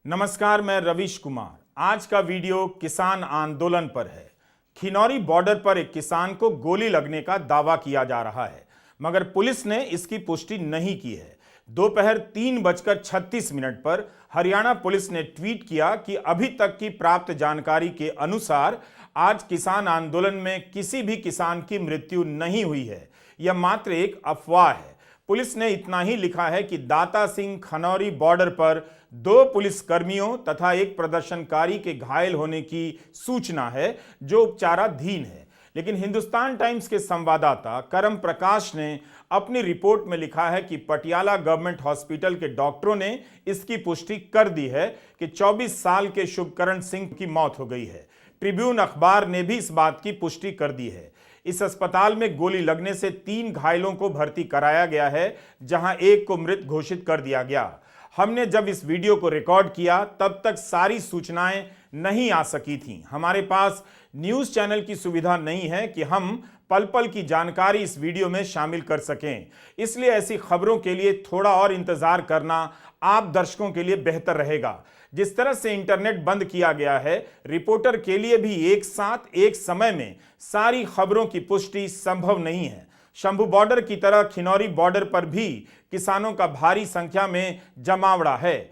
नमस्कार, मैं रवीश कुमार। आज का वीडियो किसान आंदोलन पर है। खिनौरी बॉर्डर पर एक किसान को गोली लगने का दावा किया जा रहा है, मगर पुलिस ने इसकी पुष्टि नहीं की है। दोपहर 3:36 पर हरियाणा पुलिस ने ट्वीट किया कि अभी तक की प्राप्त जानकारी के अनुसार आज किसान आंदोलन में किसी भी किसान की मृत्यु नहीं हुई है। यह मात्र एक अफवाह है। पुलिस ने इतना ही लिखा है कि दाता सिंह खनौरी बॉर्डर पर 2 पुलिस कर्मियों तथा एक प्रदर्शनकारी के घायल होने की सूचना है, जो उपचाराधीन है। लेकिन हिंदुस्तान टाइम्स के संवाददाता करम प्रकाश ने अपनी रिपोर्ट में लिखा है कि पटियाला गवर्नमेंट हॉस्पिटल के डॉक्टरों ने इसकी पुष्टि कर दी है कि 24 साल के शुभकरण सिंह की मौत हो गई है। ट्रिब्यून अखबार ने भी इस बात की पुष्टि कर दी है। इस अस्पताल में गोली लगने से 3 घायलों को भर्ती कराया गया है, जहां एक को मृत घोषित कर दिया गया। हमने जब इस वीडियो को रिकॉर्ड किया तब तक सारी सूचनाएं नहीं आ सकी थीं। हमारे पास न्यूज़ चैनल की सुविधा नहीं है कि हम पल पल की जानकारी इस वीडियो में शामिल कर सकें, इसलिए ऐसी खबरों के लिए थोड़ा और इंतजार करना आप दर्शकों के लिए बेहतर रहेगा। जिस तरह से इंटरनेट बंद किया गया है, रिपोर्टर के लिए भी एक साथ एक समय में सारी खबरों की पुष्टि संभव नहीं है। शंभू बॉर्डर की तरह खिनौरी बॉर्डर पर भी किसानों का भारी संख्या में जमावड़ा है।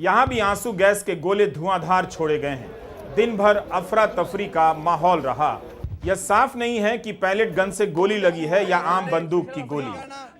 यहां भी आंसू गैस के गोले धुआंधार छोड़े गए हैं। दिन भर अफरा तफरी का माहौल रहा। यह साफ नहीं है कि पैलेट गन से गोली लगी है या आम बंदूक की गोली,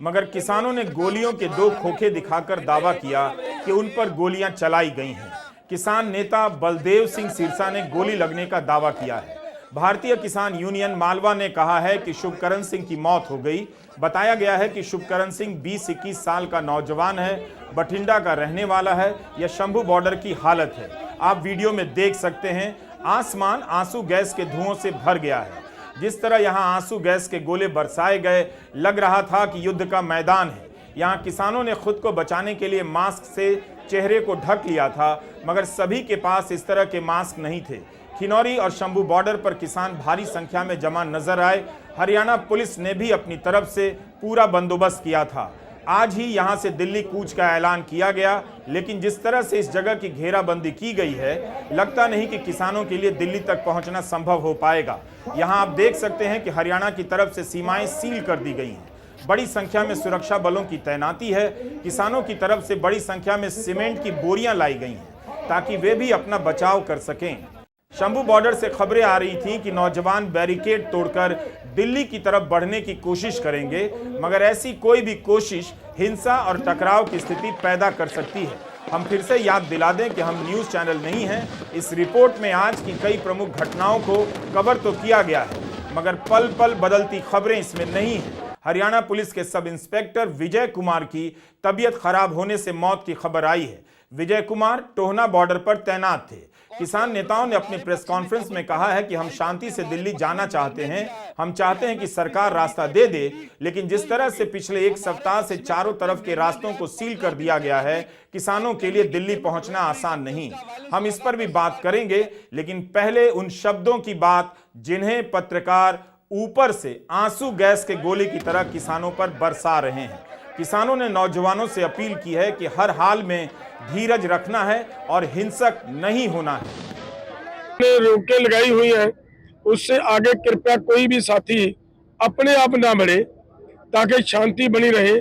मगर किसानों ने गोलियों के 2 खोखे दिखाकर दावा किया कि उन पर गोलियां चलाई गई हैं। किसान नेता बलदेव सिंह सिरसा ने गोली लगने का दावा किया है। भारतीय किसान यूनियन मालवा ने कहा है कि शुभकरण सिंह की मौत हो गई। बताया गया है कि शुभकरण सिंह 20-21 साल का नौजवान है, बठिंडा का रहने वाला है। यह शंभू बॉर्डर की हालत है। आप वीडियो में देख सकते हैं, आसमान आंसू गैस के धुओं से भर गया है। जिस तरह यहां आंसू गैस के गोले बरसाए गए, लग रहा था कि युद्ध का मैदान है। यहां किसानों ने खुद को बचाने के लिए मास्क से चेहरे को ढक लिया था, मगर सभी के पास इस तरह के मास्क नहीं थे। खिनौरी और शंभू बॉर्डर पर किसान भारी संख्या में जमा नजर आए। हरियाणा पुलिस ने भी अपनी तरफ से पूरा बंदोबस्त किया था। आज ही यहां से दिल्ली कूच का ऐलान किया गया, लेकिन जिस तरह से इस जगह की घेराबंदी की गई है, लगता नहीं कि किसानों के लिए दिल्ली तक पहुंचना संभव हो पाएगा। यहां आप देख सकते हैं कि हरियाणा की तरफ से सीमाएं सील कर दी गई हैं। बड़ी संख्या में सुरक्षा बलों की तैनाती है। किसानों की तरफ से बड़ी संख्या में सीमेंट की बोरियां लाई गई हैं ताकि वे भी अपना बचाव कर सकें। शंभू बॉर्डर से खबरें आ रही थीं कि नौजवान बैरिकेड तोड़कर दिल्ली की तरफ बढ़ने की कोशिश करेंगे, मगर ऐसी कोई भी कोशिश हिंसा और टकराव की स्थिति पैदा कर सकती है। हम फिर से याद दिला दें कि हम न्यूज़ चैनल नहीं हैं। इस रिपोर्ट में आज की कई प्रमुख घटनाओं को कवर तो किया गया है, मगर पल पल बदलती खबरें इसमें नहीं हैं। हरियाणा पुलिस के सब इंस्पेक्टर विजय कुमार की तबीयत खराब होने से मौत की खबर आई है। विजय कुमार टोहना बॉर्डर पर तैनात थे। किसान नेताओं ने अपनी प्रेस कॉन्फ्रेंस में कहा है कि हम शांति से दिल्ली जाना चाहते हैं। हम चाहते हैं कि सरकार रास्ता दे दे, लेकिन जिस तरह से पिछले 1 सप्ताह से चारों तरफ के रास्तों को सील कर दिया गया है, किसानों के लिए दिल्ली पहुंचना आसान नहीं। हम इस पर भी बात करेंगे, लेकिन पहले उन शब्दों की बात जिन्हें पत्रकार ऊपर से आंसू गैस के गोले की तरह किसानों पर बरसा रहे हैं। किसानों ने नौजवानों से अपील की है कि हर हाल में धीरज रखना है और हिंसक नहीं होना है। रोकें लगाई हुई है, उससे आगे कृपया कोई भी साथी अपने आप ना बढ़े, ताकि शांति बनी रहे,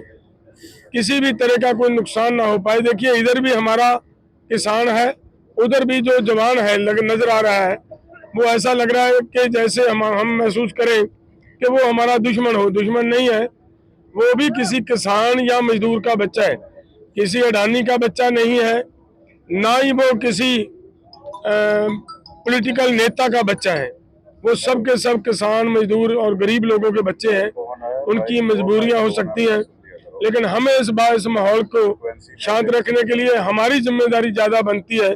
किसी भी तरह का कोई नुकसान ना हो पाए। देखिए, इधर भी हमारा किसान है, उधर भी जो जवान है नजर आ रहा है, वो ऐसा लग रहा है कि जैसे हम महसूस करें कि वो हमारा दुश्मन हो। दुश्मन नहीं है, वो भी किसी किसान या मजदूर का बच्चा है, किसी अडानी का बच्चा नहीं है, ना ही वो किसी पॉलिटिकल नेता का बच्चा है। वो सब के सब किसान, मजदूर और गरीब लोगों के बच्चे हैं। उनकी मजबूरियां हो सकती हैं, लेकिन हमें इस माहौल को शांत रखने के लिए हमारी जिम्मेदारी ज्यादा बनती है।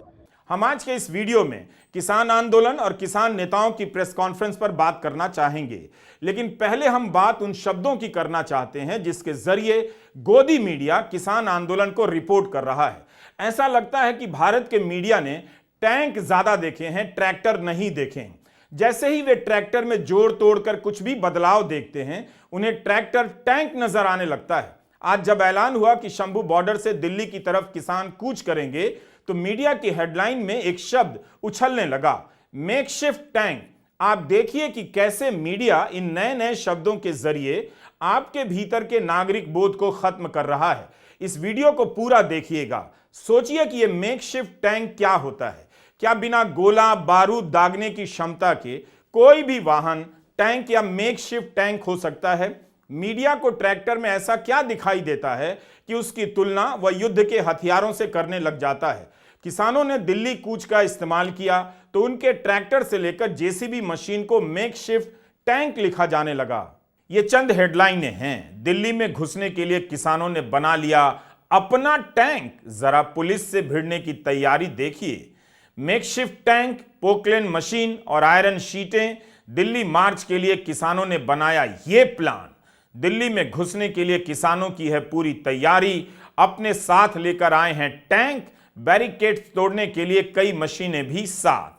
हम आज के इस वीडियो में किसान आंदोलन और किसान नेताओं की प्रेस कॉन्फ्रेंस पर बात करना चाहेंगे, लेकिन पहले हम बात उन शब्दों की करना चाहते हैं जिसके जरिए गोदी मीडिया किसान आंदोलन को रिपोर्ट कर रहा है। ऐसा लगता है कि भारत के मीडिया ने टैंक ज्यादा देखे हैं, ट्रैक्टर नहीं देखे हैं। जैसे ही वे ट्रैक्टर में जोड़ तोड़कर कुछ भी बदलाव देखते हैं, उन्हें ट्रैक्टर टैंक नजर आने लगता है। आज जब ऐलान हुआ कि शंभू बॉर्डर से दिल्ली की तरफ किसान कूच करेंगे तो मीडिया की हेडलाइन में एक शब्द उछलने लगा, मेकशिफ्ट टैंक। आप देखिए कि कैसे मीडिया इन नए नए शब्दों के जरिए आपके भीतर के नागरिक बोध को खत्म कर रहा है। इस वीडियो को पूरा देखिएगा, सोचिए कि यह मेकशिफ्ट टैंक क्या होता है। क्या बिना गोला बारूद दागने की क्षमता के कोई भी वाहन टैंक या मेकशिफ्ट टैंक हो सकता है? मीडिया को ट्रैक्टर में ऐसा क्या दिखाई देता है कि उसकी तुलना वह युद्ध के हथियारों से करने लग जाता है? किसानों ने दिल्ली कूच का इस्तेमाल किया तो उनके ट्रैक्टर से लेकर जेसीबी मशीन को मेकशिफ्ट टैंक लिखा जाने लगा। ये चंद हेडलाइनें हैं। दिल्ली में घुसने के लिए किसानों ने बना लिया अपना टैंक, जरा पुलिस से भिड़ने की तैयारी देखिए। मेकशिफ्ट टैंक, पोकलेन मशीन और आयरन शीटें, दिल्ली मार्च के लिए किसानों ने बनाया ये प्लान। दिल्ली में घुसने के लिए किसानों की है पूरी तैयारी। अपने साथ लेकर आए हैं टैंक, बैरिकेड्स तोड़ने के लिए कई मशीनें भी साथ।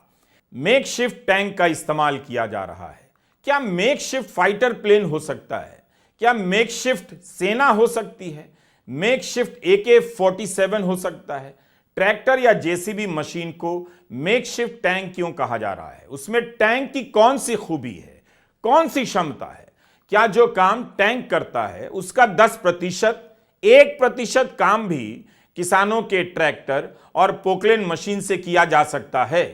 मेकशिफ्ट टैंक का इस्तेमाल किया जा रहा है। क्या मेकशिफ्ट फाइटर प्लेन हो सकता है? क्या मेकशिफ्ट सेना हो सकती है? मेकशिफ्ट AK-47 हो सकता है? ट्रैक्टर या जेसीबी मशीन को मेकशिफ्ट टैंक क्यों कहा जा रहा है? उसमें टैंक की कौन सी खूबी है, कौन सी क्षमता है? क्या जो काम टैंक करता है उसका 10%, 1% काम भी किसानों के ट्रैक्टर और पोकलेन मशीन से किया जा सकता है?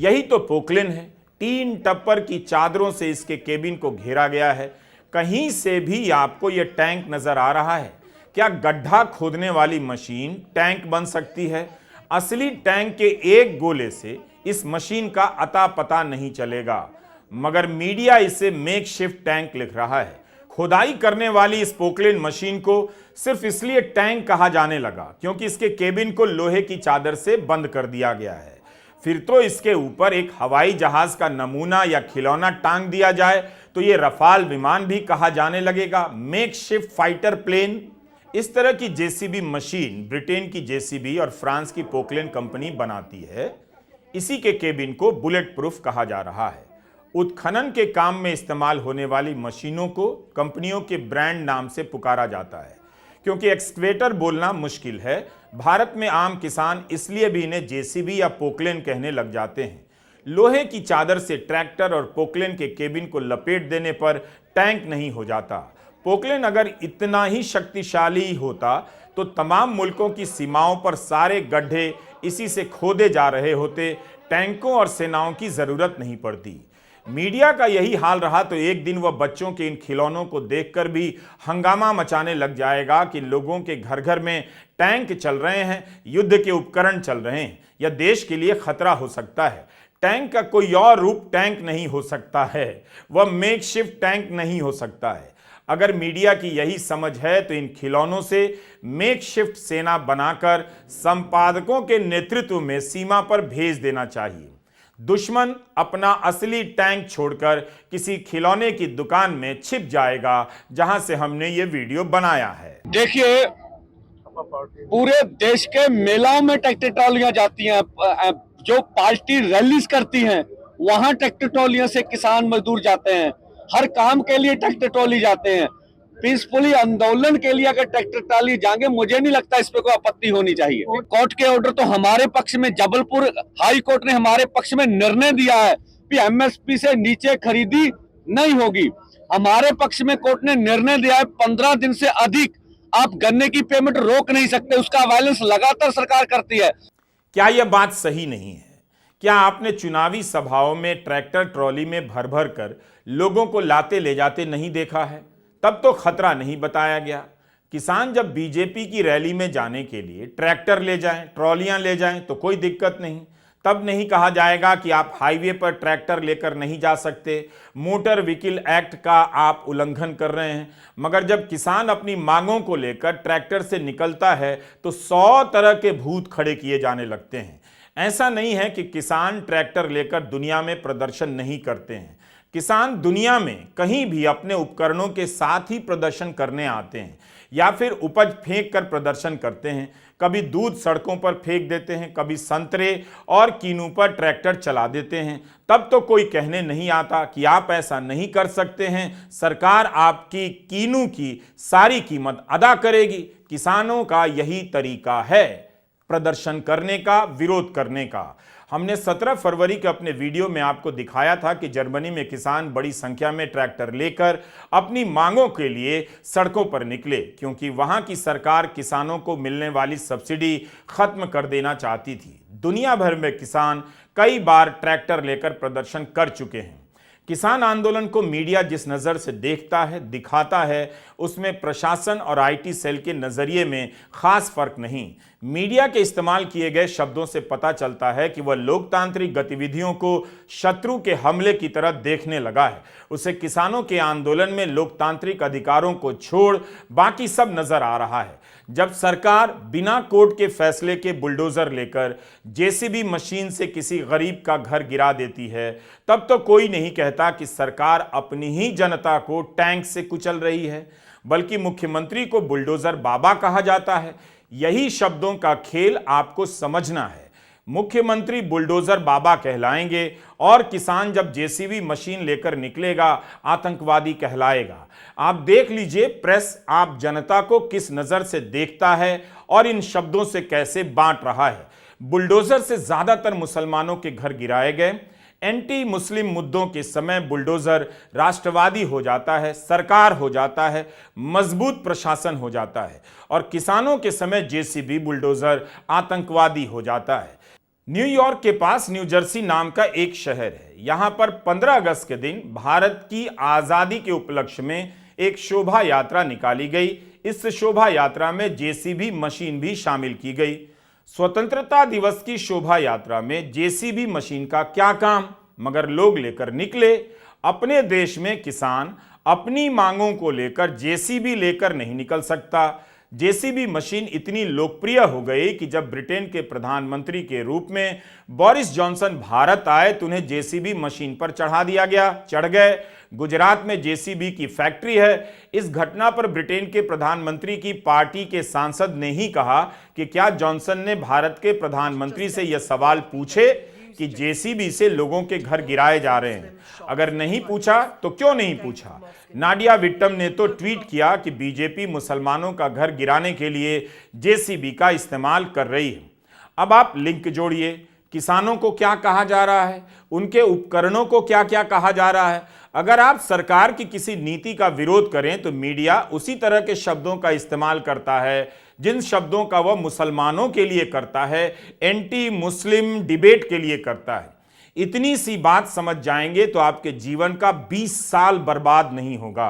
यही तो पोकलेन है। 3 टप्पर की चादरों से इसके केबिन को घेरा गया है। कहीं से भी आपको यह टैंक नजर आ रहा है? क्या गड्ढा खोदने वाली मशीन टैंक बन सकती है? असली टैंक के एक गोले से इस मशीन का अता पता नहीं चलेगा, मगर मीडिया इसे मेकशिफ्ट टैंक लिख रहा है। खुदाई करने वाली इस पोकलेन मशीन को सिर्फ इसलिए टैंक कहा जाने लगा क्योंकि इसके केबिन को लोहे की चादर से बंद कर दिया गया है। फिर तो इसके ऊपर एक हवाई जहाज का नमूना या खिलौना टांग दिया जाए तो ये रफाल विमान भी कहा जाने लगेगा, मेकशिफ्ट फाइटर प्लेन। इस तरह की जेसीबी मशीन ब्रिटेन की जेसीबी और फ्रांस की पोकलेन कंपनी बनाती है। इसी के केबिन को बुलेट प्रूफ कहा जा रहा है। उत्खनन के काम में इस्तेमाल होने वाली मशीनों को कंपनियों के ब्रांड नाम से पुकारा जाता है क्योंकि एक्सकवेटर बोलना मुश्किल है। भारत में आम किसान इसलिए भी इन्हें जेसीबी या पोकलेन कहने लग जाते हैं। लोहे की चादर से ट्रैक्टर और पोकलेन के केबिन को लपेट देने पर टैंक नहीं हो जाता। पोकलेन अगर इतना ही शक्तिशाली होता तो तमाम मुल्कों की सीमाओं पर सारे गड्ढे इसी से खोदे जा रहे होते, टैंकों और सेनाओं की जरूरत नहीं पड़ती। मीडिया का यही हाल रहा तो एक दिन वह बच्चों के इन खिलौनों को देखकर भी हंगामा मचाने लग जाएगा कि लोगों के घर घर में टैंक चल रहे हैं, युद्ध के उपकरण चल रहे हैं, यह देश के लिए खतरा हो सकता है। टैंक का कोई और रूप टैंक नहीं हो सकता है, वह मेकशिफ्ट टैंक नहीं हो सकता है। अगर मीडिया की यही समझ है तो इन खिलौनों से मेकशिफ्ट सेना बनाकर संपादकों के नेतृत्व में सीमा पर भेज देना चाहिए। दुश्मन अपना असली टैंक छोड़कर किसी खिलौने की दुकान में छिप जाएगा जहां से हमने ये वीडियो बनाया है। देखिए, पूरे देश के मेलाओं में ट्रैक्टर ट्रॉलियां जाती हैं, जो पार्टी रैलीज करती हैं वहां ट्रैक्टर ट्रॉलियों से किसान मजदूर जाते हैं। हर काम के लिए ट्रैक्टर ट्रॉली जाते हैं। पीसफुली आंदोलन के लिए अगर ट्रैक्टर ट्रॉली जाएंगे, मुझे नहीं लगता इस पे कोई आपत्ति होनी चाहिए। कोर्ट के ऑर्डर तो हमारे पक्ष में, जबलपुर हाई कोर्ट ने हमारे पक्ष में निर्णय दिया है कि MSP से नीचे खरीदी नहीं होगी। हमारे पक्ष में कोर्ट ने निर्णय दिया है 15 दिन से अधिक आप गन्ने की पेमेंट रोक नहीं सकते। उसका वायलेंस लगातार सरकार करती है। क्या यह बात सही नहीं है? क्या आपने चुनावी सभाओं में ट्रैक्टर ट्रॉली में भर भर कर लोगों को लाते ले जाते नहीं देखा है? तब तो खतरा नहीं बताया गया। किसान जब बीजेपी की रैली में जाने के लिए ट्रैक्टर ले जाएं, ट्रॉलियां ले जाएं तो कोई दिक्कत नहीं। तब नहीं कहा जाएगा कि आप हाईवे पर ट्रैक्टर लेकर नहीं जा सकते, मोटर व्हीकल एक्ट का आप उल्लंघन कर रहे हैं। मगर जब किसान अपनी मांगों को लेकर ट्रैक्टर से निकलता है तो 100 तरह के भूत खड़े किए जाने लगते हैं। ऐसा नहीं है कि किसान ट्रैक्टर लेकर दुनिया में प्रदर्शन नहीं करते हैं। किसान दुनिया में कहीं भी अपने उपकरणों के साथ ही प्रदर्शन करने आते हैं या फिर उपज फेंक कर प्रदर्शन करते हैं। कभी दूध सड़कों पर फेंक देते हैं, कभी संतरे और कीनू पर ट्रैक्टर चला देते हैं। तब तो कोई कहने नहीं आता कि आप ऐसा नहीं कर सकते हैं, सरकार आपकी कीनू की सारी कीमत अदा करेगी। किसानों का यही तरीका है प्रदर्शन करने का, विरोध करने का। हमने 17 फरवरी के अपने वीडियो में आपको दिखाया था कि जर्मनी में किसान बड़ी संख्या में ट्रैक्टर लेकर अपनी मांगों के लिए सड़कों पर निकले, क्योंकि वहां की सरकार किसानों को मिलने वाली सब्सिडी खत्म कर देना चाहती थी। दुनिया भर में किसान कई बार ट्रैक्टर लेकर प्रदर्शन कर चुके हैं। किसान आंदोलन को मीडिया जिस नज़र से देखता है, दिखाता है, उसमें प्रशासन और आईटी सेल के नज़रिए में खास फर्क नहीं। मीडिया के इस्तेमाल किए गए शब्दों से पता चलता है कि वह लोकतांत्रिक गतिविधियों को शत्रु के हमले की तरह देखने लगा है। उसे किसानों के आंदोलन में लोकतांत्रिक अधिकारों को छोड़ बाकी सब नजर आ रहा है। जब सरकार बिना कोर्ट के फैसले के बुलडोजर लेकर जेसीबी मशीन से किसी गरीब का घर गिरा देती है, तब तो कोई नहीं कहता कि सरकार अपनी ही जनता को टैंक से कुचल रही है, बल्कि मुख्यमंत्री को बुलडोजर बाबा कहा जाता है। यही शब्दों का खेल आपको समझना है। मुख्यमंत्री बुलडोजर बाबा कहलाएंगे और किसान जब जेसीबी मशीन लेकर निकलेगा आतंकवादी कहलाएगा। आप देख लीजिए प्रेस आप जनता को किस नजर से देखता है और इन शब्दों से कैसे बांट रहा है। बुलडोजर से ज्यादातर मुसलमानों के घर गिराए गए। एंटी मुस्लिम मुद्दों के समय बुलडोजर राष्ट्रवादी हो जाता है, सरकार हो जाता है, मजबूत प्रशासन हो जाता है, और किसानों के समय जेसीबी बुलडोजर आतंकवादी हो जाता है। न्यूयॉर्क के पास न्यू जर्सी नाम का एक शहर है। यहां पर 15 अगस्त के दिन भारत की आजादी के उपलक्ष्य में एक शोभा यात्रा निकाली गई। इस शोभा यात्रा में जेसीबी मशीन भी शामिल की गई। स्वतंत्रता दिवस की शोभा यात्रा में जेसीबी मशीन का क्या काम, मगर लोग लेकर निकले। अपने देश में किसान अपनी मांगों को लेकर जेसीबी लेकर नहीं निकल सकता। जेसीबी मशीन इतनी लोकप्रिय हो गई कि जब ब्रिटेन के प्रधानमंत्री के रूप में बोरिस जॉनसन भारत आए तो उन्हें जेसीबी मशीन पर चढ़ा दिया गया, चढ़ गए। गुजरात में जेसीबी की फैक्ट्री है। इस घटना पर ब्रिटेन के प्रधानमंत्री की पार्टी के सांसद ने ही कहा कि क्या जॉनसन ने भारत के प्रधानमंत्री से यह सवाल पूछे कि जेसीबी से लोगों के घर गिराए जा रहे हैं। अगर नहीं पूछा तो क्यों नहीं पूछा। नाडिया विट्टम ने तो ट्वीट किया कि बीजेपी मुसलमानों का घर गिराने के लिए जेसीबी का इस्तेमाल कर रही है। अब आप लिंक जोड़िए, किसानों को क्या कहा जा रहा है, उनके उपकरणों को क्या क्या कहा जा रहा है। अगर आप सरकार की किसी नीति का विरोध करें तो मीडिया उसी तरह के शब्दों का इस्तेमाल करता है जिन शब्दों का वह मुसलमानों के लिए करता है, एंटी मुस्लिम डिबेट के लिए करता है। इतनी सी बात समझ जाएंगे तो आपके जीवन का 20 साल बर्बाद नहीं होगा।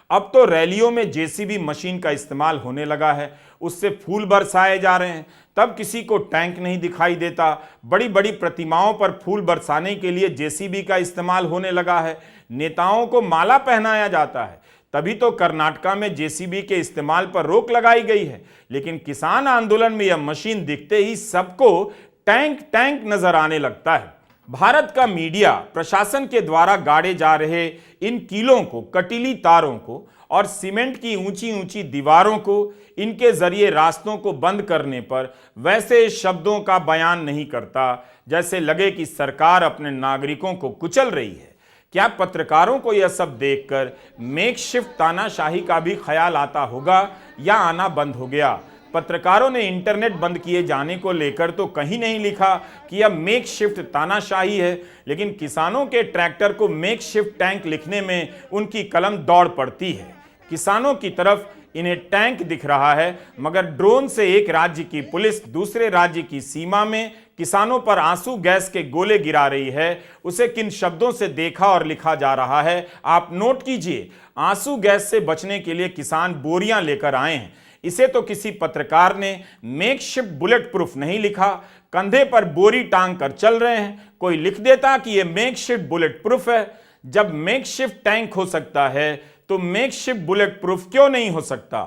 अब तो रैलियों में जेसीबी मशीन का इस्तेमाल होने लगा है, उससे फूल बरसाए जा रहे हैं। तब किसी को टैंक नहीं दिखाई देता। बड़ी बड़ी प्रतिमाओं पर फूल बरसाने के लिए जेसीबी का इस्तेमाल होने लगा है। नेताओं को माला पहनाया जाता है। तभी तो कर्नाटका में जेसीबी के इस्तेमाल पर रोक लगाई गई है। लेकिन किसान आंदोलन में यह मशीन दिखते ही सबको टैंक टैंक नजर आने लगता है। भारत का मीडिया प्रशासन के द्वारा गाड़े जा रहे इन कीलों को, कटीली तारों को और सीमेंट की ऊंची ऊंची दीवारों को, इनके जरिए रास्तों को बंद करने पर वैसे शब्दों का बयान नहीं करता जैसे लगे कि सरकार अपने नागरिकों को कुचल रही है। क्या पत्रकारों को यह सब देखकर मेकशिफ्ट तानाशाही का भी ख्याल आता होगा या आना बंद हो गया? पत्रकारों ने इंटरनेट बंद किए जाने को लेकर तो कहीं नहीं लिखा कि यह मेकशिफ्ट तानाशाही है, लेकिन किसानों के ट्रैक्टर को मेकशिफ्ट टैंक लिखने में उनकी कलम दौड़ पड़ती है। किसानों की तरफ इन्हें टैंक दिख रहा है, मगर ड्रोन से एक राज्य की पुलिस दूसरे राज्य की सीमा में किसानों पर आंसू गैस के गोले गिरा रही है। उसे किन शब्दों से देखा और लिखा जा रहा है आप नोट कीजिए। आंसू गैस से बचने के लिए किसान बोरियां लेकर आए हैं। इसे तो किसी पत्रकार ने मेकशिफ्ट बुलेट प्रूफ नहीं लिखा, कंधे पर बोरी टांग कर चल रहे हैं। कोई लिख देता कि यह मेकशिफ्ट बुलेट प्रूफ है। जब मेकशिफ्ट टैंक हो सकता है तो मेकशिफ्ट बुलेट प्रूफ क्यों नहीं हो सकता?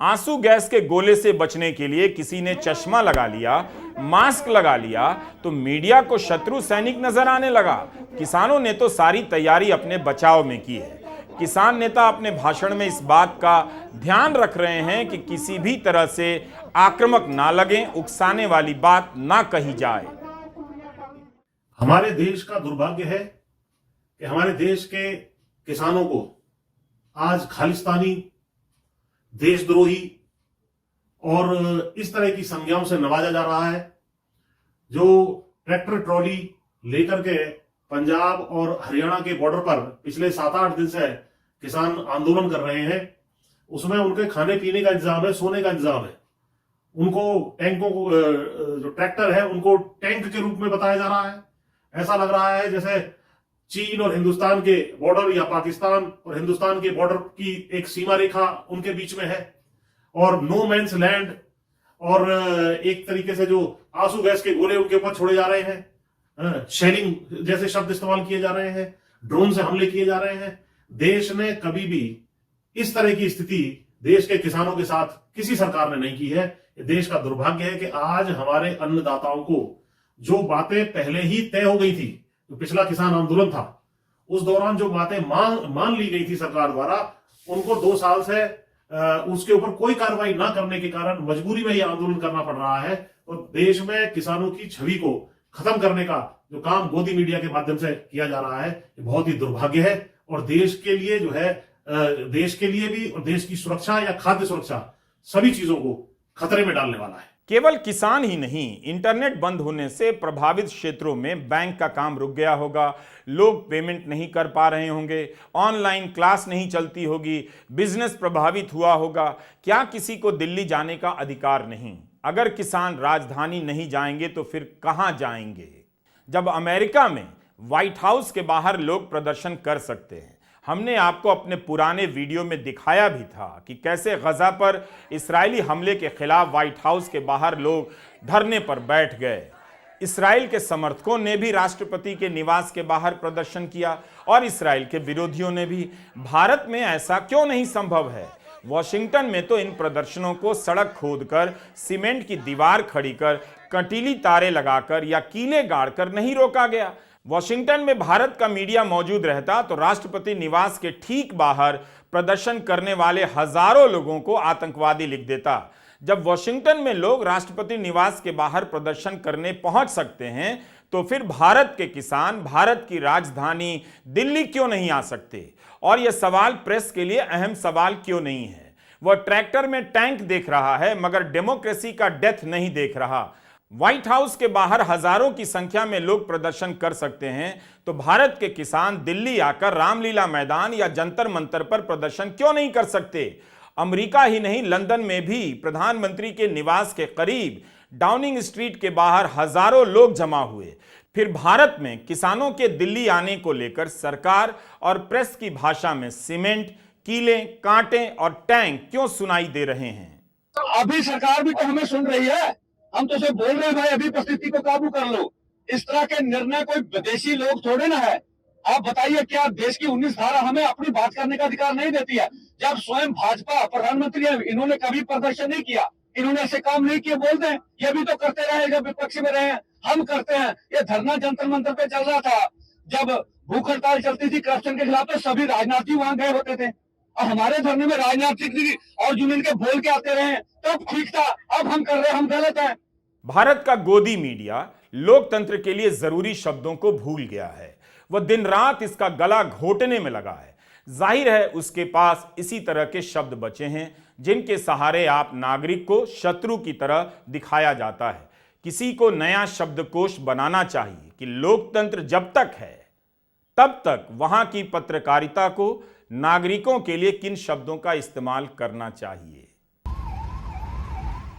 आंसू गैस के गोले से बचने के लिए किसी ने चश्मा लगा लिया, मास्क लगा लिया तो मीडिया को शत्रु सैनिक नजर आने लगा। किसानों ने तो सारी तैयारी अपने बचाव में की है। किसान नेता अपने भाषण में इस बात का ध्यान रख रहे हैं कि किसी भी तरह से आक्रामक ना लगें, उकसाने वाली बात ना कही जाए। हमारे देश का दुर्भाग्य है कि हमारे देश के किसानों को आज खालिस्तानी, देशद्रोही और इस तरह की संज्ञाओं से नवाजा जा रहा है। जो ट्रैक्टर ट्रॉली लेकर के पंजाब और हरियाणा के बॉर्डर पर पिछले 7-8 दिन से किसान आंदोलन कर रहे हैं, उसमें उनके खाने पीने का इंतजाम है, सोने का इंतजाम है। उनको टैंकों को, जो ट्रैक्टर है उनको टैंक के रूप में बताया जा रहा है। ऐसा लग रहा है जैसे चीन और हिंदुस्तान के बॉर्डर या पाकिस्तान और हिंदुस्तान के बॉर्डर की एक सीमा रेखा उनके बीच में है और नो मैन्स लैंड, और एक तरीके से जो आंसू गैस के गोले उनके ऊपर छोड़े जा रहे हैं, शेलिंग जैसे शब्द इस्तेमाल किए जा रहे हैं, ड्रोन से हमले किए जा रहे हैं। देश ने कभी भी इस तरह की स्थिति देश के किसानों के साथ किसी सरकार ने नहीं की है। देश का दुर्भाग्य है कि आज हमारे अन्नदाताओं को जो बातें पहले ही तय हो गई थी, जो पिछला किसान आंदोलन था उस दौरान जो बातें मान ली गई थी सरकार द्वारा, उनको 2 साल से उसके ऊपर कोई कार्रवाई ना करने के कारण मजबूरी में ये आंदोलन करना पड़ रहा है। और देश में किसानों की छवि को खत्म करने का जो काम गोदी मीडिया के माध्यम से किया जा रहा है, ये बहुत ही दुर्भाग्य है और देश के लिए जो है, देश के लिए भी और देश की सुरक्षा या खाद्य सुरक्षा सभी चीजों को खतरे में डालने वाला है। केवल किसान ही नहीं, इंटरनेट बंद होने से प्रभावित क्षेत्रों में बैंक का काम रुक गया होगा, लोग पेमेंट नहीं कर पा रहे होंगे, ऑनलाइन क्लास नहीं चलती होगी, बिजनेस प्रभावित हुआ होगा। क्या किसी को दिल्ली जाने का अधिकार नहीं? अगर किसान राजधानी नहीं जाएंगे तो फिर कहां जाएंगे? जब अमेरिका में व्हाइट हाउस के बाहर लोग प्रदर्शन कर सकते हैं, हमने आपको अपने पुराने वीडियो में दिखाया भी था कि कैसे गजा पर इस्राएली हमले के खिलाफ व्हाइट हाउस के बाहर लोग धरने पर बैठ गए। इस्राएल के समर्थकों ने भी राष्ट्रपति के निवास के बाहर प्रदर्शन किया और इस्राएल के विरोधियों ने भी। भारत में ऐसा क्यों नहीं संभव है? वॉशिंगटन में तो इन प्रदर्शनों को सड़क खोदकर, सीमेंट की दीवार खड़ी कर, कंटीली तारे लगाकर या कीले गाड़कर नहीं रोका गया। वॉशिंगटन में भारत का मीडिया मौजूद रहता तो राष्ट्रपति निवास के ठीक बाहर प्रदर्शन करने वाले हजारों लोगों को आतंकवादी लिख देता। जब वॉशिंगटन में लोग राष्ट्रपति निवास के बाहर प्रदर्शन करने पहुंच सकते हैं तो फिर भारत के किसान भारत की राजधानी दिल्ली क्यों नहीं आ सकते? और यह सवाल प्रेस के लिए अहम सवाल क्यों नहीं है? वह ट्रैक्टर में टैंक देख रहा है मगर डेमोक्रेसी का डेथ नहीं देख रहा। व्हाइट हाउस के बाहर हजारों की संख्या में लोग प्रदर्शन कर सकते हैं तो भारत के किसान दिल्ली आकर रामलीला मैदान या जंतर मंतर पर प्रदर्शन क्यों नहीं कर सकते? अमेरिका ही नहीं, लंदन में भी प्रधानमंत्री के निवास के करीब डाउनिंग स्ट्रीट के बाहर हजारों लोग जमा हुए। फिर भारत में किसानों के दिल्ली आने को लेकर सरकार और प्रेस की भाषा में सीमेंट, कीले, कांटे और टैंक क्यों सुनाई दे रहे हैं? तो अभी सरकार भी तो हमें सुन रही है। हम तो सिर्फ बोल रहे हैं भाई अभी परिस्थिति को काबू कर लो। इस तरह के निर्णय कोई विदेशी लोग थोड़े ना है। आप बताइए क्या देश की 19 धारा हमें अपनी बात करने का अधिकार नहीं देती है? जब स्वयं भाजपा प्रधानमंत्री है, इन्होंने कभी प्रदर्शन नहीं किया, इन्होंने ऐसे काम नहीं किए, बोलते हैं ये भी तो करते रहे जब विपक्ष में रहे हैं। हम करते हैं। ये धरना जंतर मंतर पे चल रहा था, जब भूख हड़ताल चलती थी करप्शन के खिलाफ, तो सभी राजनीति वहां गए होते थे और हमारे धरने में राजनीतिक और यूनियन के बोल के आते रहे, तब ठीक था। अब हम कर रहे हैं, हम गलत हैं। भारत का गोदी मीडिया लोकतंत्र के लिए जरूरी शब्दों को भूल गया है। वह दिन रात इसका गला घोटने में लगा है। जाहिर है उसके पास इसी तरह के शब्द बचे हैं जिनके सहारे आप नागरिक को शत्रु की तरह दिखाया जाता है। किसी को नया शब्दकोश बनाना चाहिए कि लोकतंत्र जब तक है तब तक वहां की पत्रकारिता को नागरिकों के लिए किन शब्दों का इस्तेमाल करना चाहिए।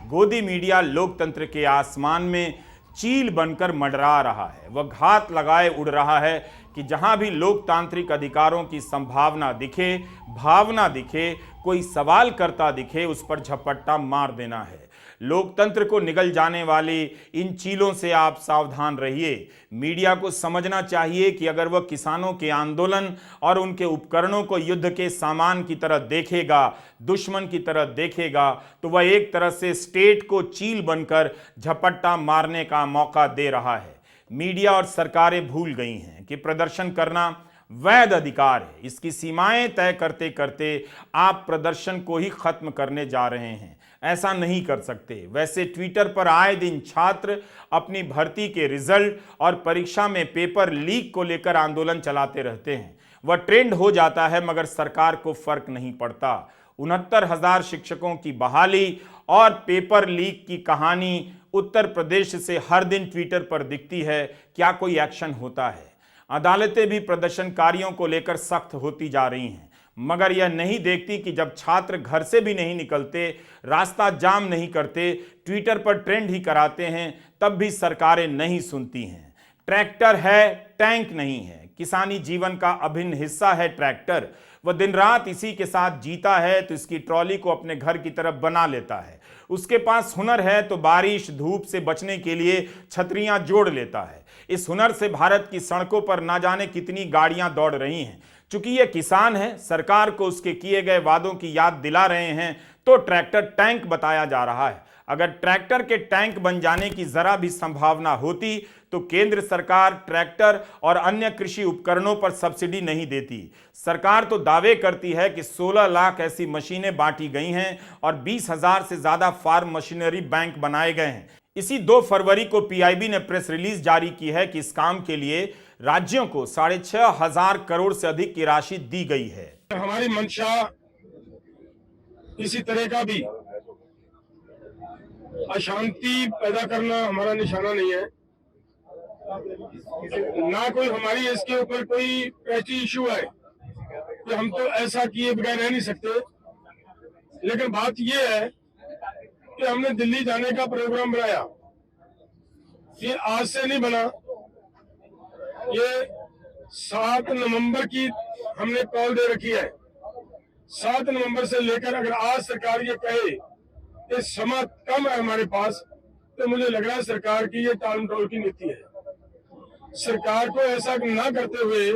गोदी मीडिया लोकतंत्र के आसमान में चील बनकर मंडरा रहा है। वह घात लगाए उड़ रहा है कि जहां भी लोकतांत्रिक अधिकारों की संभावना दिखे, भावना दिखे, कोई सवाल करता दिखे, उस पर झपट्टा मार देना है। लोकतंत्र को निगल जाने वाली इन चीलों से आप सावधान रहिए। मीडिया को समझना चाहिए कि अगर वह किसानों के आंदोलन और उनके उपकरणों को युद्ध के सामान की तरह देखेगा, दुश्मन की तरह देखेगा, तो वह एक तरह से स्टेट को चील बनकर झपट्टा मारने का मौका दे रहा है। मीडिया और सरकारें भूल गई हैं कि प्रदर्शन करना वैध अधिकार है। इसकी सीमाएं तय करते करते आप प्रदर्शन को ही खत्म करने जा रहे हैं। ऐसा नहीं कर सकते। वैसे ट्विटर पर आए दिन छात्र अपनी भर्ती के रिजल्ट और परीक्षा में पेपर लीक को लेकर आंदोलन चलाते रहते हैं। वह ट्रेंड हो जाता है मगर सरकार को फर्क नहीं पड़ता। 69,000 शिक्षकों की बहाली और पेपर लीक की कहानी उत्तर प्रदेश से हर दिन ट्विटर पर दिखती है। क्या कोई एक्शन होता है? अदालतें भी प्रदर्शनकारियों को लेकर सख्त होती जा रही हैं, मगर यह नहीं देखती कि जब छात्र घर से भी नहीं निकलते, रास्ता जाम नहीं करते, ट्विटर पर ट्रेंड ही कराते हैं, तब भी सरकारें नहीं सुनती हैं। ट्रैक्टर है, टैंक नहीं है। किसानी जीवन का अभिन्न हिस्सा है ट्रैक्टर। वह दिन रात इसी के साथ जीता है तो इसकी ट्रॉली को अपने घर की तरफ बना लेता है। उसके पास हुनर है तो बारिश धूप से बचने के लिए छतरियां जोड़ लेता है। इस हुनर से भारत की सड़कों पर ना जाने कितनी गाड़ियां दौड़ रही हैं। चूंकि यह किसान है, सरकार को उसके किए गए वादों की याद दिला रहे हैं, तो ट्रैक्टर टैंक बताया जा रहा है। अगर ट्रैक्टर के टैंक बन जाने की जरा भी संभावना होती तो केंद्र सरकार ट्रैक्टर और अन्य कृषि उपकरणों पर सब्सिडी नहीं देती। सरकार तो दावे करती है कि 16 लाख ऐसी मशीनें बांटी गई हैं और 20,000 से ज्यादा फार्म मशीनरी बैंक बनाए गए हैं। इसी 2 फरवरी को पीआईबी ने प्रेस रिलीज जारी की है कि इस काम के लिए राज्यों को 6,500 करोड़ से अधिक की राशि दी गई है। हमारी मंशा किसी तरह का भी अशांति पैदा करना हमारा निशाना नहीं है, ना कोई हमारी इसके ऊपर कोई प्रेस्टीज इशू है कि हम तो ऐसा किए बगैर रह नहीं सकते। लेकिन बात यह है कि हमने दिल्ली जाने का प्रोग्राम बनाया। ये आज से नहीं बना, ये 7 नवंबर की हमने कॉल दे रखी है। 7 नवंबर से लेकर अगर आज सरकार ये कहे कि समय कम है हमारे पास, तो मुझे लग रहा है सरकार की ये टाल मटोल की नीति है। सरकार को ऐसा ना करते हुए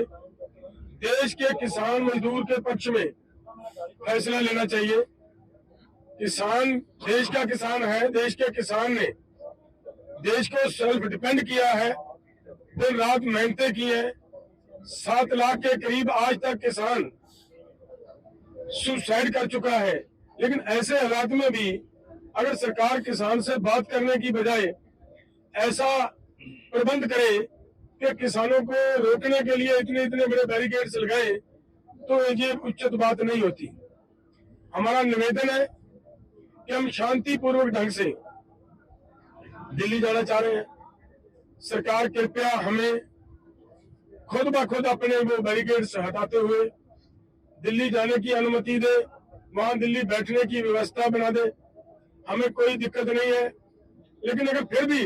देश के किसान मजदूर के पक्ष में फैसला लेना चाहिए। किसान देश का किसान है। देश के किसान ने देश को सेल्फ डिपेंड किया है, दिन रात मेहनतें की है। 7 लाख के करीब आज तक किसान सुसाइड कर चुका है। लेकिन ऐसे हालात में भी अगर सरकार किसान से बात करने की बजाय ऐसा प्रबंध करे कि किसानों को रोकने के लिए इतने बड़े बैरिकेड्स लगाए, तो ये उचित बात नहीं होती। हमारा निवेदन है कि हम शांतिपूर्वक ढंग से दिल्ली जाना चाह रहे हैं। सरकार कृपया हमें खुद ब खुद अपने वो बैरिकेड्स हटाते हुए दिल्ली जाने की अनुमति दे, वहां दिल्ली बैठने की व्यवस्था बना दे। हमें कोई दिक्कत नहीं है। लेकिन अगर फिर भी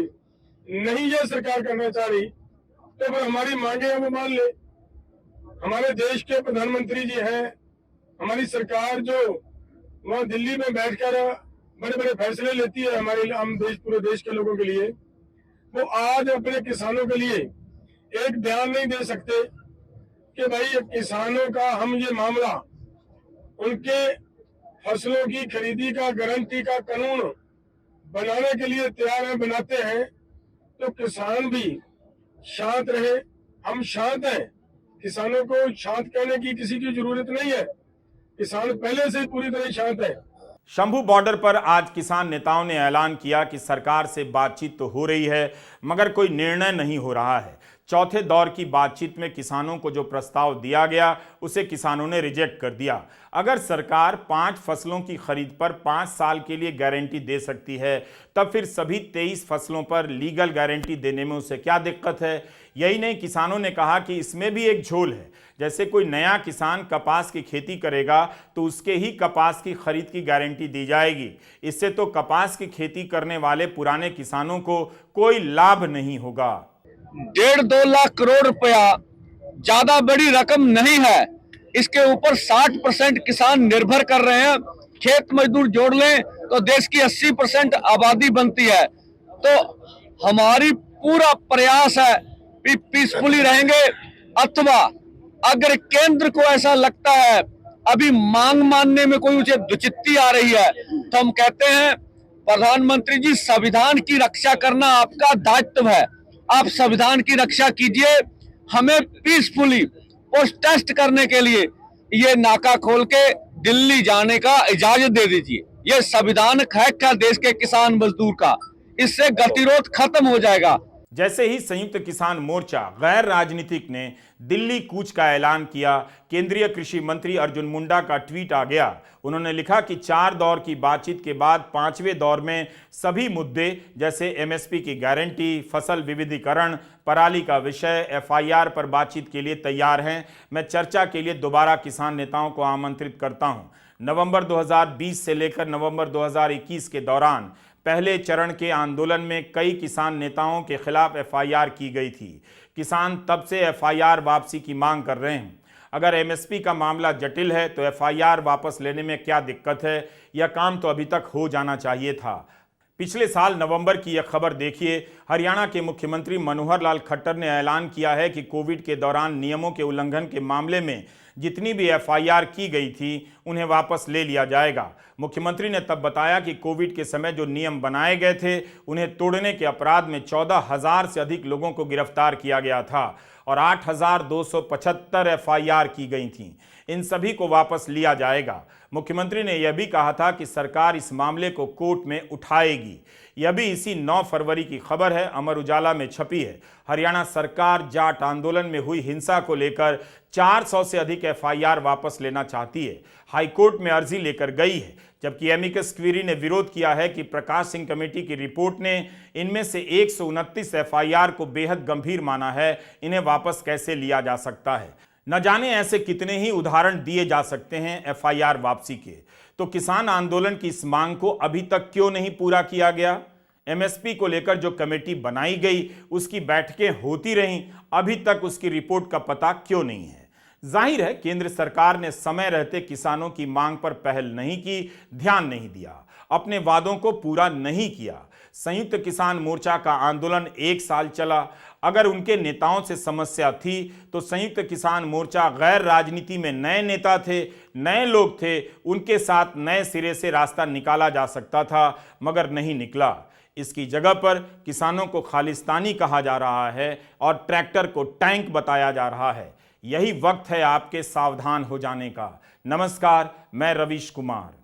नहीं ये सरकार करना चाह रही, तो फिर हमारी मांगे वो मान ले। हमारे देश के प्रधानमंत्री जी हैं, हमारी सरकार जो वहां दिल्ली में बैठकर बड़े बड़े फैसले लेती है हमारे हम देश पूरे देश के लोगों के लिए, वो आज अपने किसानों के लिए एक बयान नहीं दे सकते कि भाई किसानों का हम ये मामला उनके फसलों की खरीदी का गारंटी का कानून बनाने के लिए तैयार है, बनाते हैं, तो किसान भी शांत रहे। हम शांत हैं। किसानों को शांत करने की किसी की जरूरत नहीं है। किसान पहले से पूरी तरह शांत है। शंभू बॉर्डर पर आज किसान नेताओं ने ऐलान किया कि सरकार से बातचीत तो हो रही है मगर कोई निर्णय नहीं हो रहा है। चौथे दौर की बातचीत में किसानों को जो प्रस्ताव दिया गया उसे किसानों ने रिजेक्ट कर दिया। अगर सरकार 5 फसलों की खरीद पर 5 साल के लिए गारंटी दे सकती है, तब फिर सभी 23 फसलों पर लीगल गारंटी देने में उसे क्या दिक्कत है? यही नहीं, किसानों ने कहा कि इसमें भी एक झोल है। जैसे कोई नया किसान कपास की खेती करेगा तो उसके ही कपास की खरीद की गारंटी दी जाएगी। इससे तो कपास की खेती करने वाले पुराने किसानों को कोई लाभ नहीं होगा। 1.5-2 लाख करोड़ रुपया ज्यादा बड़ी रकम नहीं है। इसके ऊपर 60% किसान निर्भर कर रहे हैं। खेत मजदूर जोड़ लें तो देश की 80% आबादी बनती है। तो हमारी पूरा प्रयास है कि पीसफुली रहेंगे, अथवा अगर केंद्र को ऐसा लगता है अभी मांग मानने में कोई उसे दुचित्ती आ रही है, तो हम कहते हैं प्रधानमंत्री जी, संविधान की रक्षा करना आपका दायित्व है। आप संविधान की रक्षा कीजिए, हमें पीसफुली प्रोटेस्ट करने के लिए ये नाका खोल के दिल्ली जाने का इजाजत दे दीजिए। ये संविधानिक हक है देश के किसान मजदूर का, इससे गतिरोध खत्म हो जाएगा। जैसे ही संयुक्त किसान मोर्चा गैर राजनीतिक ने दिल्ली कूच का ऐलान किया, केंद्रीय कृषि मंत्री अर्जुन मुंडा का ट्वीट आ गया। उन्होंने लिखा कि 4 दौर की बातचीत के बाद 5वें दौर में सभी मुद्दे जैसे एमएसपी की गारंटी, फसल विविधीकरण, पराली का विषय, एफआईआर पर बातचीत के लिए तैयार हैं। मैं चर्चा के लिए दोबारा किसान नेताओं को आमंत्रित करता हूं। नवंबर 2020 से लेकर नवंबर 2021 के दौरान पहले चरण के आंदोलन में कई किसान नेताओं के खिलाफ एफआईआर की गई थी। किसान तब से एफआईआर वापसी की मांग कर रहे हैं। अगर एमएसपी का मामला जटिल है तो एफआईआर वापस लेने में क्या दिक्कत है? यह काम तो अभी तक हो जाना चाहिए था। पिछले साल नवंबर की यह खबर देखिए। हरियाणा के मुख्यमंत्री मनोहर लाल खट्टर ने ऐलान किया है कि कोविड के दौरान नियमों के उल्लंघन के मामले में जितनी भी एफआईआर की गई थी उन्हें वापस ले लिया जाएगा। मुख्यमंत्री ने तब बताया कि कोविड के समय जो नियम बनाए गए थे उन्हें तोड़ने के अपराध में 14,000 से अधिक लोगों को गिरफ्तार किया गया था और 8,275 एफआईआर की गई थीं। इन सभी को वापस लिया जाएगा। मुख्यमंत्री ने यह भी कहा था कि सरकार इस मामले को कोर्ट में उठाएगी। यह भी इसी 9 फरवरी की खबर है, अमर उजाला में छपी है। हरियाणा सरकार जाट आंदोलन में हुई हिंसा को लेकर 400 से अधिक एफआईआर वापस लेना चाहती है। हाईकोर्ट में अर्जी लेकर गई है, जबकि एमिकस क्यूरी ने विरोध किया है कि प्रकाश सिंह कमेटी की रिपोर्ट ने इनमें से 129 एफआईआर को बेहद गंभीर माना है। इन्हें वापस कैसे लिया जा सकता है? न जाने ऐसे कितने ही उदाहरण दिए जा सकते हैं एफआईआर वापसी के। तो किसान आंदोलन की इस मांग को अभी तक क्यों नहीं पूरा किया गया? एमएसपी को लेकर जो कमेटी बनाई गई उसकी बैठकें होती रहीं, अभी तक उसकी रिपोर्ट का पता क्यों नहीं है? जाहिर है केंद्र सरकार ने समय रहते किसानों की मांग पर पहल नहीं की, ध्यान नहीं दिया, अपने वादों को पूरा नहीं किया। संयुक्त किसान मोर्चा का आंदोलन 1 साल चला। अगर उनके नेताओं से समस्या थी तो संयुक्त किसान मोर्चा गैर राजनीति में नए नेता थे, नए लोग थे, उनके साथ नए सिरे से रास्ता निकाला जा सकता था, मगर नहीं निकला। इसकी जगह पर किसानों को खालिस्तानी कहा जा रहा है और ट्रैक्टर को टैंक बताया जा रहा है। यही वक्त है आपके सावधान हो जाने का। नमस्कार, मैं रवीश कुमार।